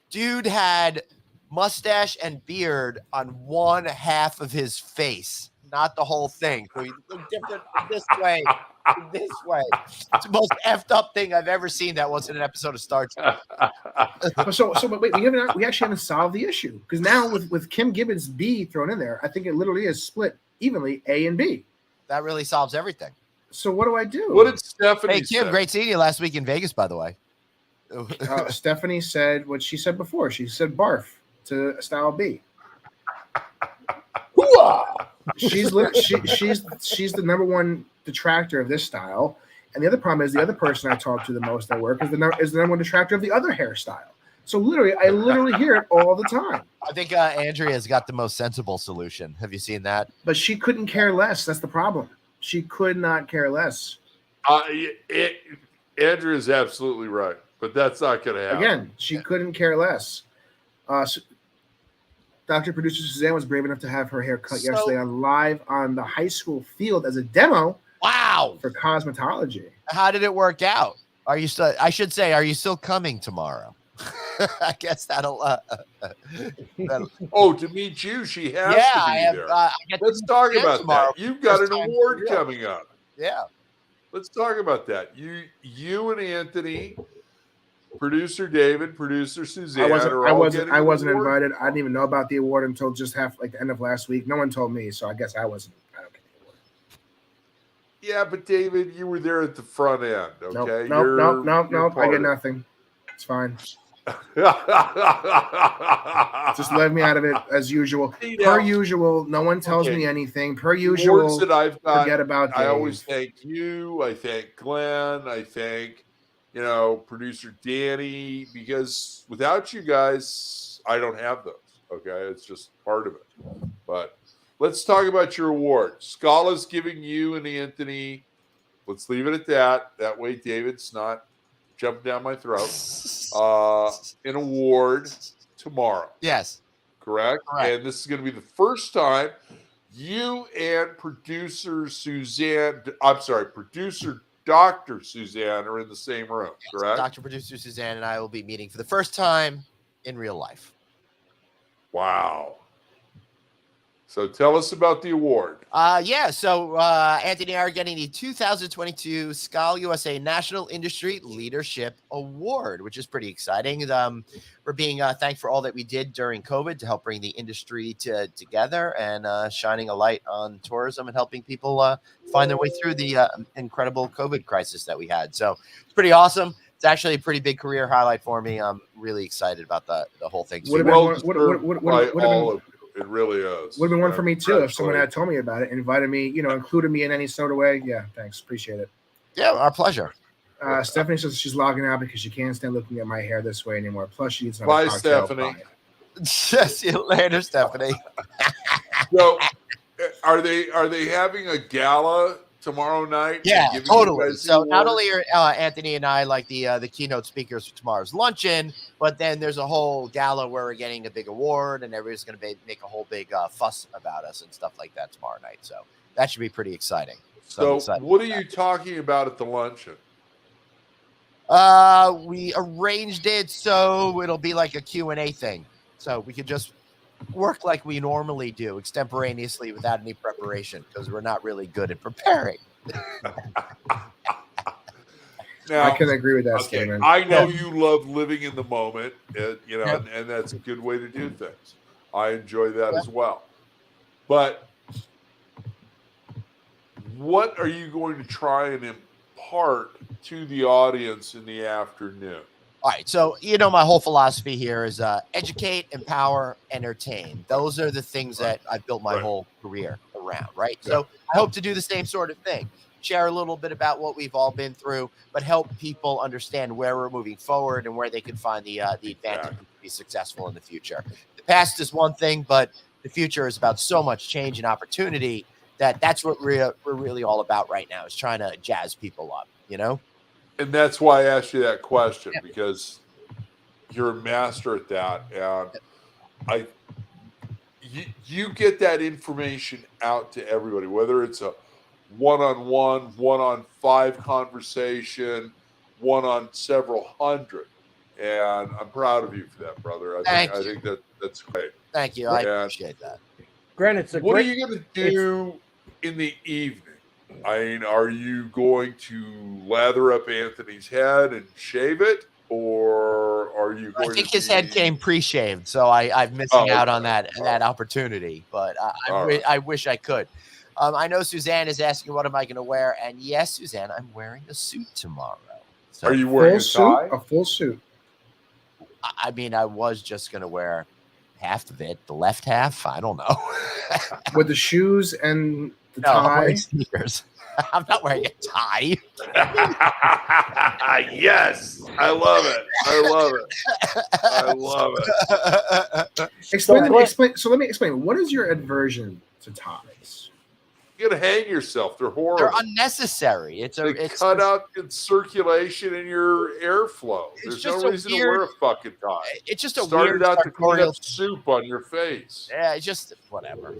Dude had mustache and beard on one half of his face, not the whole thing. So he looked different this way. This way. It's the most effed up thing I've ever seen. That wasn't an episode of Star Trek. But wait, we actually haven't solved the issue, because now with Kim Gibbons B thrown in there, I think it literally is split evenly A and B. That really solves everything. So what do I do? What did Stephanie Hey Kim, say? great seeing you last week in Vegas, by the way. Stephanie said what she said before. She said barf to style B. She's the number one detractor of this style, and the other problem is the other person I talk to the most at work is the number one detractor of the other hairstyle. So I literally hear it all the time. I think Andrea's got the most sensible solution. Have you seen that? But she couldn't care less. That's the problem. She could not care less. Andrew is absolutely right, but that's not going to happen. Again, she couldn't care less. Dr. Producer Suzanne was brave enough to have her hair cut yesterday live on the high school field as a demo. Wow! For cosmetology. How did it work out? Are you still? I should say, are you still coming tomorrow? I guess that'll. To meet you, she has to be there. Let's talk about that. You've got an award coming up. Yeah. Let's talk about that. You and Anthony, producer David, producer Suzanne. I wasn't invited. I didn't even know about the award until just the end of last week. No one told me, so I guess I wasn't. I don't get the award. Yeah, but David, you were there at the front end. Okay. Nope. I get nothing. It's fine. Just let me out of it as usual. Per usual, no one tells me anything. Per usual, that I've got, forget about Dave. I always thank you. I thank Glenn. I thank producer Danny, because without you guys, I don't have those. Okay, it's just part of it. But let's talk about your award. Scala's giving you and Anthony. Let's leave it at that. That way, David's not jumping down my throat. An award tomorrow. Yes. Correct? And this is going to be the first time you and producer Dr. Suzanne are in the same room, correct? Dr. Producer Suzanne and I will be meeting for the first time in real life. Wow. So tell us about the award. So Anthony and I are getting the 2022 Skal USA National Industry Leadership Award, which is pretty exciting. We're being thanked for all that we did during COVID to help bring the industry together and shining a light on tourism and helping people find their way through the incredible COVID crisis that we had. So it's pretty awesome. It's actually a pretty big career highlight for me. I'm really excited about the whole thing. It really is. Would have been one for me too if someone had told me about it, invited me, included me in any sort of way. Yeah, thanks, appreciate it. Yeah, our pleasure. Stephanie says she's logging out because she can't stand looking at my hair this way anymore. Plus, she needs another cocktail. Stephanie. See you later, Stephanie. So, are they having a gala tomorrow night? Yeah, totally. So not only are Anthony and I the keynote speakers for tomorrow's luncheon, but then there's a whole gala where we're getting a big award and everybody's going to make a whole big fuss about us and stuff like that tomorrow night. So that should be pretty exciting. So what are you talking about at the luncheon? We arranged it so it'll be like a Q&A thing. So we could just work like we normally do, extemporaneously without any preparation, because we're not really good at preparing. Now, I can agree with that statement. I know you love living in the moment, and that's a good way to do things. I enjoy that as well. But what are you going to try and impart to the audience in the afternoon? All right, so my whole philosophy here is educate, empower, entertain. Those are the things that I've built my whole career around, right? Yeah. So I hope to do the same sort of thing. Share a little bit about what we've all been through, but help people understand where we're moving forward and where they can find the advantage to be successful in the future. The past is one thing, but the future is about so much change and opportunity that's what we're really all about right now, is trying to jazz people up, And that's why I asked you that question, because you're a master at that. And you get that information out to everybody, whether it's a one-on-one, one-on-5 conversation, one on several hundred. And I'm proud of you for that, brother. I think that's great. Thank you. I appreciate that. Grant, what are you going to do in the evening? I mean, are you going to lather up Anthony's head and shave it, or are you going I think his head came pre-shaved, so I'm missing out on that opportunity, but I wish I could. I know Suzanne is asking, what am I going to wear? And yes, Suzanne, I'm wearing a suit tomorrow. So are you wearing a tie? A full suit. I mean, I was just going to wear half of it, the left half. I don't know. With the shoes and the tie? I'm wearing sneakers. I'm not wearing a tie. Yes. I love it. I love it. Explain. So let me explain. What is your aversion to ties? You gotta hang yourself. They're horrible. They're unnecessary. It's cut out in circulation in your airflow. There's no reason to wear a fucking tie. It's just a started out to clean up soup on your face. Yeah, it's just whatever.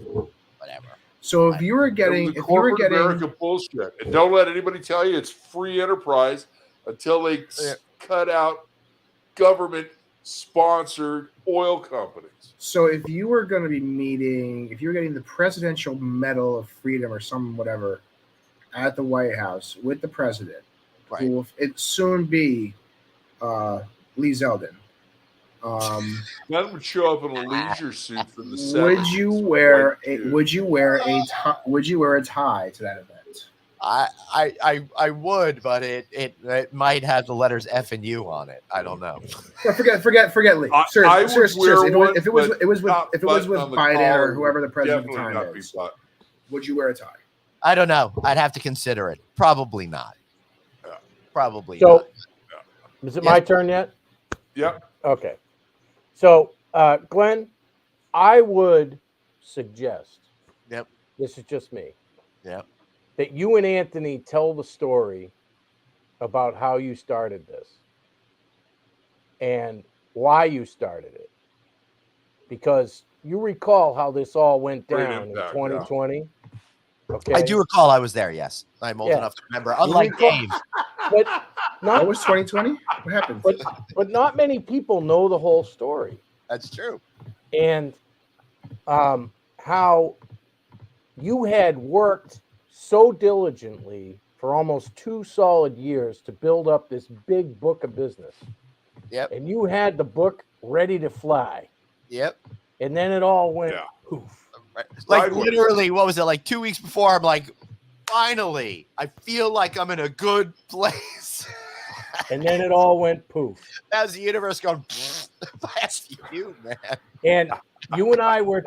So if you were getting America bullshit, and don't let anybody tell you it's free enterprise until they cut out government-sponsored oil companies. So if you were going to be if you were getting the Presidential Medal of Freedom or some whatever at the White House with the president, who will it soon be Lee Zeldin. That would show up in a leisure suit from the 70s. Would you wear a tie to that event? I would, but it might have the letters F and U on it. I don't know. Forget Lee. Seriously, if it was with Biden or whoever the president at the time is, would you wear a tie? I don't know. I'd have to consider it. Probably not. Yeah. Probably not. So, is it my turn yet? Yep. Okay. So, Glenn, I would suggest. Yep. This is just me. Yep. That you and Anthony tell the story about how you started this and why you started it. Because you recall how this all went down in 2020. Yeah. Okay. I do recall I was there, yes. I'm old enough to remember. Unlike Dave. But that was 2020? What happened? But not many people know the whole story. That's true. And how you had worked so diligently for almost 2 solid years to build up this big book of business. Yep. And you had the book ready to fly. Yep. And then it all went poof. Like literally, what was it? Like 2 weeks before, I'm like, finally, I feel like I'm in a good place. And then it all went poof. That was the universe going, bless you, man. And you and I were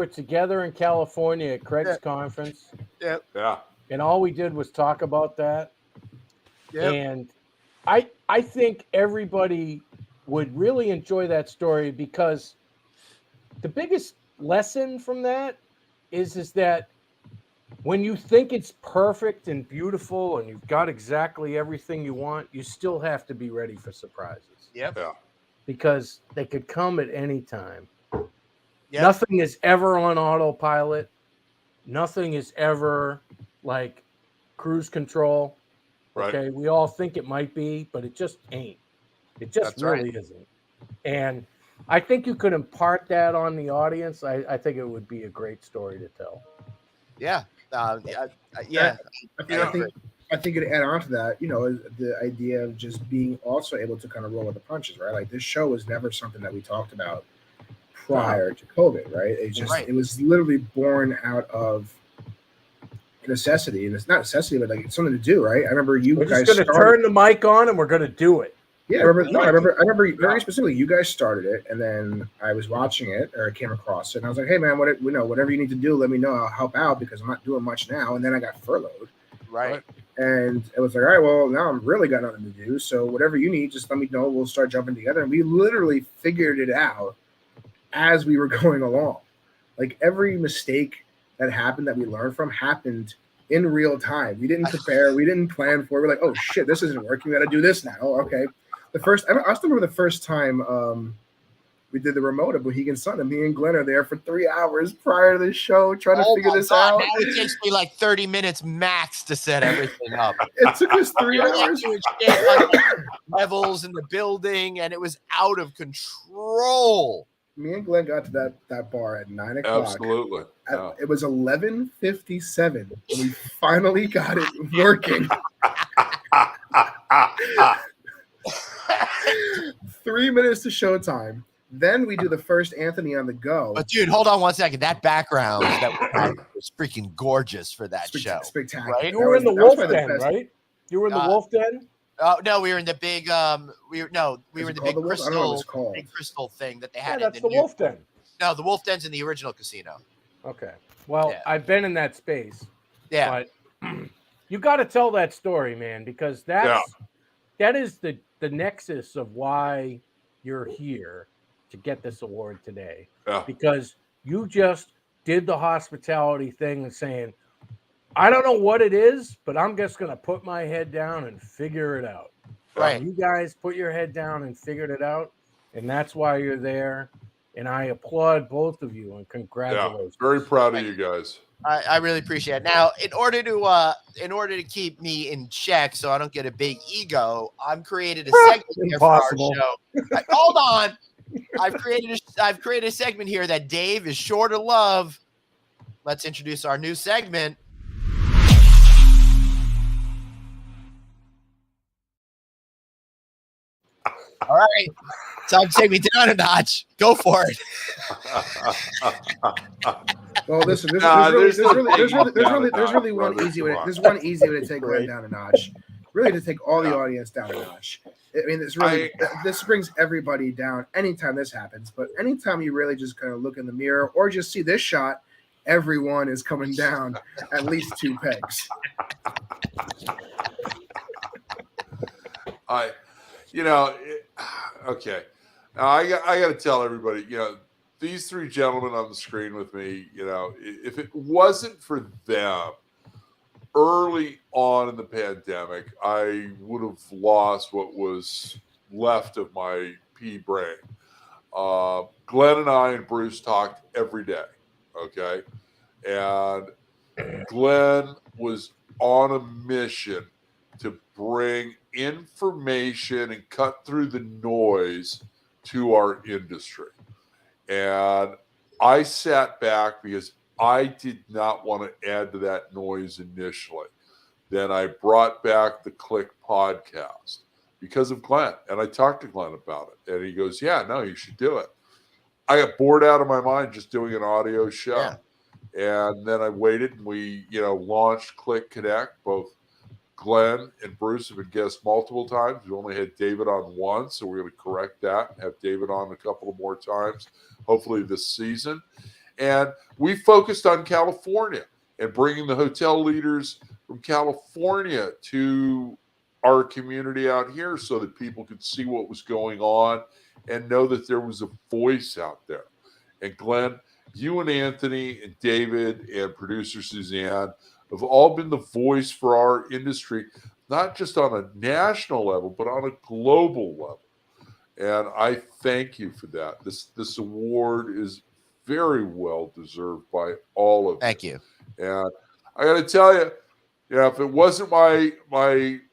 together in California at Craig's conference. Yep. Yeah. And all we did was talk about that. Yep. And I think everybody would really enjoy that story, because the biggest lesson from that is that when you think it's perfect and beautiful and you've got exactly everything you want, you still have to be ready for surprises. Yep. Yeah. Because they could come at any time. Yep. Nothing is ever on autopilot. Nothing is ever like cruise control. Right. Okay. We all think it might be, but it just ain't. It just isn't. And I think you could impart that on the audience. I think it would be a great story to tell. Yeah. I think to add on to that, the idea of just being also able to kind of roll with the punches, right? Like, this show was never something that we talked about prior to COVID, right? It was literally born out of necessity, and it's not necessity, but like it's something to do, right? I remember we're just going to turn the mic on and we're going to do it. Yeah, I remember very specifically. You guys started it, and then I was watching it, or I came across it, and I was like, "Hey, man, whatever you need to do, let me know. I'll help out because I'm not doing much now." And then I got furloughed, Right. and it was like, "All right, well, now I'm really got nothing to do. So whatever you need, just let me know. We'll start jumping together." And we literally figured it out as we were going along. Like every mistake that happened that we learned from happened in real time. We didn't prepare. We didn't plan for it. We're like, "Oh shit, this isn't working. We got to do this now." Oh, okay. I still remember the first time we did the remote of Mohegan Sun, and me and Glenn are there for 3 hours prior to the show trying to figure this out. Now it takes me like 30 minutes max to set everything up. It took us 3 hours. Levels in the building, and it was out of control. Me and Glenn got to that bar at 9 o'clock. Absolutely. Yeah. It was 11:57 when we finally got it working. 3 minutes to showtime. Then we do the first Anthony on the go. But dude, hold on one second. That background was freaking gorgeous for that show. Spectacular. Right? You were in the Wolf Den, right? You were in the Wolf Den? Oh no, we were in the big we were in the big crystal. I don't know what it's called. Big crystal thing that they had. Yeah, that's the Wolf Den. No, the Wolf Den's in the original casino. Okay. Well, yeah. I've been in that space. Yeah. But you got to tell that story, man, because that is the nexus of why you're here to get this award today. Yeah. Because you just did the hospitality thing and saying, I don't know what it is, but I'm just going to put my head down and figure it out. Right. You guys put your head down and figured it out, and that's why you're there. And I applaud both of you and congratulations. Yeah, very proud of you guys. I really appreciate it. Now, in order to keep me in check so I don't get a big ego, I've created a segment here for our show. Hold on. I've created a segment here that Dave is sure to love. Let's introduce our new segment. All right. Time to take me down a notch. Go for it. Well, listen, there's really one easy way. There's one easy way to take Glenn down a notch. Really, to take all the audience down a notch. I mean, this brings everybody down anytime this happens. But anytime you really just kind of look in the mirror or just see this shot, everyone is coming down at least 2 pegs. Okay. Now I got to tell everybody, these 3 gentlemen on the screen with me, if it wasn't for them early on in the pandemic, I would have lost what was left of my pea brain. Glenn and I and Bruce talked every day. Okay. And Glenn was on a mission to bring information and cut through the noise to our industry. And I sat back because I did not want to add to that noise initially. Then I brought back the Click podcast because of Glenn. And I talked to Glenn about it. And he goes, yeah, no, you should do it. I got bored out of my mind just doing an audio show. Yeah. And then I waited and we, launched Click Connect. Both Glenn and Bruce have been guests multiple times. We only had David on once, so we're going to correct that and have David on a couple of more times, hopefully this season. And we focused on California and bringing the hotel leaders from California to our community out here so that people could see what was going on and know that there was a voice out there. And Glenn, you and Anthony and David and producer Suzanne have all been the voice for our industry, not just on a national level, but on a global level. And I thank you for that. This award is very well deserved by all of you. Thank you. And I got to tell you, if it wasn't my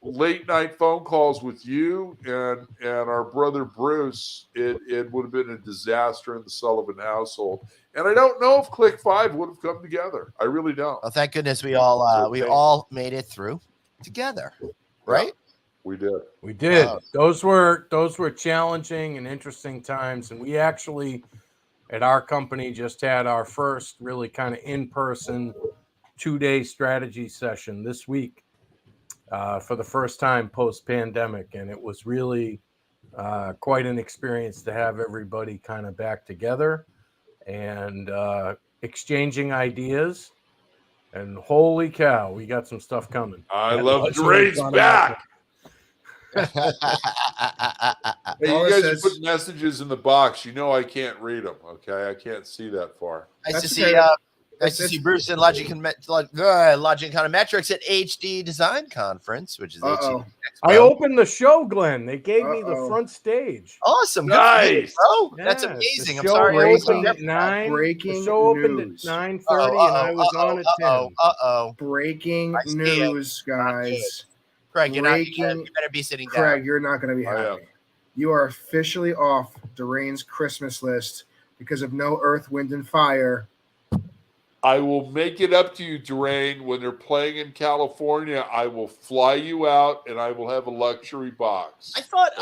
late night phone calls with you and our brother Bruce, it would have been a disaster in the Sullivan household. And I don't know if Click 5 would have come together. I really don't. Well, thank goodness we all made it through together, right? Yeah, we did. Those were challenging and interesting times, and we actually at our company just had our first really kind of in-person 2-day strategy session this week for the first time post-pandemic, and it was really quite an experience to have everybody kind of back together and exchanging ideas. And holy cow, we got some stuff coming. I love Dre's back. Hey, you guys are putting messages in the box. You know I can't read them. Okay, I can't see that far. Nice to see Bruce and Logic Econometrics at HD Design Conference, which is HD. I opened the show, Glenn. They gave me the front stage. Awesome, nice, bro. Yeah, that's amazing. I'm sorry. Opened at 9. The show opened at 9:30, and I was on at 10. Breaking news, guys. Craig, you better be sitting down. Craig, you're not going to be happy. You are officially off Durain's Christmas list because of no Earth, Wind, and Fire. I will make it up to you, Durain. When they're playing in California, I will fly you out, and I will have a luxury box. I thought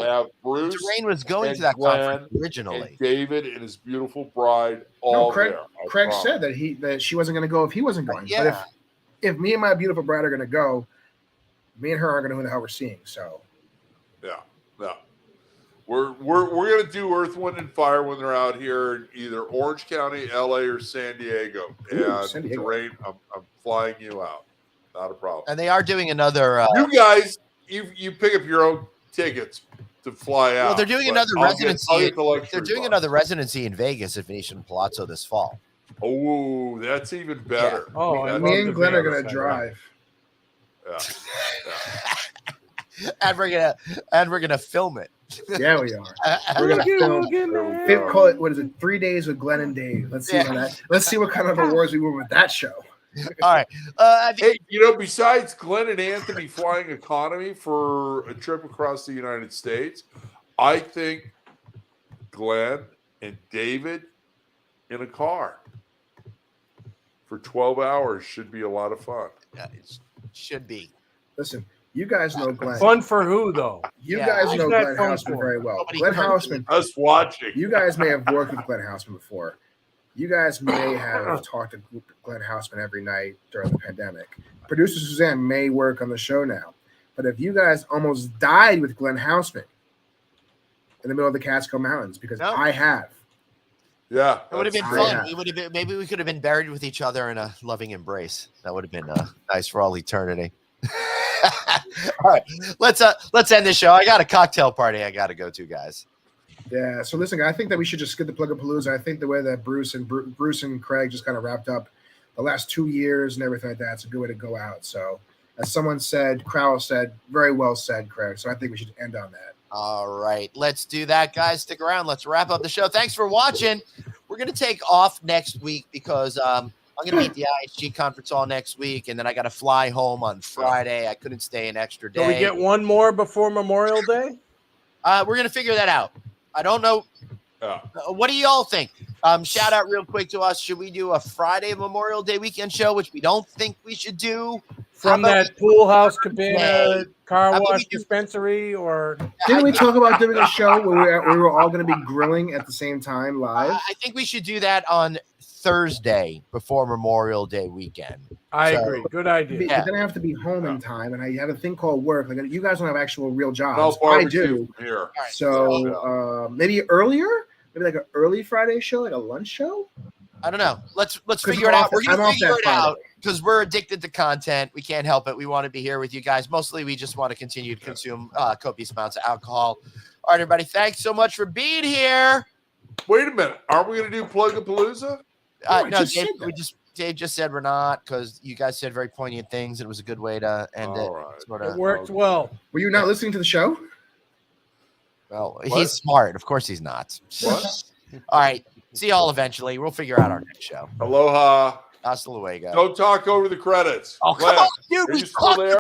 have Bruce Durain was going to that conference originally. And David and his beautiful bride all Craig, there. Craig said that she wasn't going to go if he wasn't going. Yeah. But if me and my beautiful bride are going to go, me and her aren't going to know who the hell we're seeing. So, yeah. We're going to do Earth, Wind, and Fire when they're out here in either Orange County, LA, or San Diego. And San Diego. Durain, I'm flying you out. Not a problem. And they are doing another. You guys, you pick up your own tickets to fly out. Well, they're doing another residency. They're doing box. another residency in Vegas at Venetian Palazzo this fall. Oh, that's even better. Yeah. Oh, me and Glenn are going to drive. Yeah. and we're gonna film it. Yeah, we are. We're gonna film. Call it, what is it? 3 days with Glenn and Dave. Let's see what kind of awards we win with that show. All right. Hey, besides Glenn and Anthony flying economy for a trip across the United States, I think Glenn and David in a car for 12 hours should be a lot of fun. It should be. Listen, you guys know Glenn. Fun for who, though? You guys know Glenn Houseman very well. Glenn Houseman. Us watching. You guys may have worked with Glenn Houseman before. You guys may have talked to Glenn Houseman every night during the pandemic. Producer Suzanne may work on the show now. But if you guys almost died with Glenn Houseman in the middle of the Catskill Mountains, because I have. Yeah. It would have been fun. Maybe we could have been buried with each other in a loving embrace. That would have been nice for all eternity. All right, let's end this show. I got a cocktail party I got to go to, guys. Yeah. So listen, I think that we should just skip the Plug-a-Palooza. I think the way that Bruce and Craig just kind of wrapped up the last 2 years and everything like that, it's a good way to go out. So as someone said, Crowell said, very well said, Craig. So I think we should end on that. All right, let's do that, guys. Stick around. Let's wrap up the show. Thanks for watching. We're going to take off next week because I'm going to be at the IHG conference all next week, and then I got to fly home on Friday. I couldn't stay an extra day. Can we get one more before Memorial Day? We're going to figure that out. I don't know. What do y'all think? Shout out real quick to us. Should we do a Friday Memorial Day weekend show, which we don't think we should do? From that pool house, cabana, car wash dispensary, or didn't we talk about doing a show where we were all going to be grilling at the same time live? I think we should do that on Thursday before Memorial Day weekend. I agree. Good idea. But then I have to be home in time, and I have a thing called work. Like, you guys don't have actual real jobs. I do. Here. Right. So maybe earlier, maybe like an early Friday show, like a lunch show. I don't know. Let's figure it out. We're gonna figure it out because we're addicted to content. We can't help it. We want to be here with you guys. Mostly, we just want to continue to consume copious amounts of alcohol. All right, everybody. Thanks so much for being here. Wait a minute. Aren't we going to do Plug-a-Palooza? No, Dave just said we're not because you guys said very poignant things. And it was a good way to end it. Right. It worked well. Were you not listening to the show? Well, he's smart. Of course, he's not. What? All right. See y'all eventually. We'll figure out our next show. Aloha. Hasta luego. Don't talk over the credits. Oh, come on, dude. Are you still there?